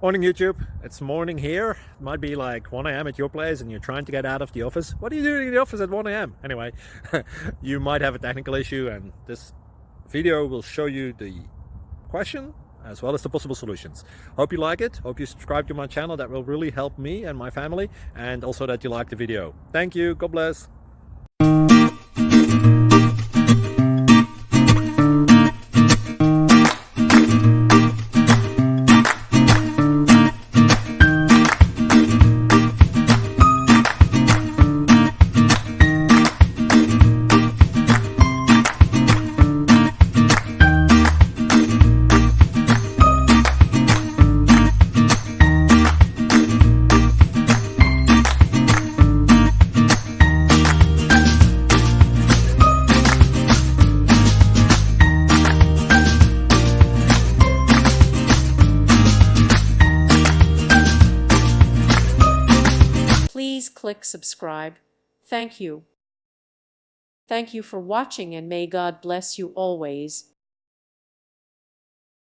Morning YouTube, it's morning here. It might be like 1 a.m. at your place and you're trying to get out of the office. What are you doing in the office at 1 a.m.? Anyway, you might have a technical issue and this video will show you the question as well as the possible solutions. Hope you like it, hope you subscribe to my channel. That will really help me and my family, and also that you like the video. Thank you, God bless. Please click subscribe. Thank you. Thank you for watching, and may God bless you always.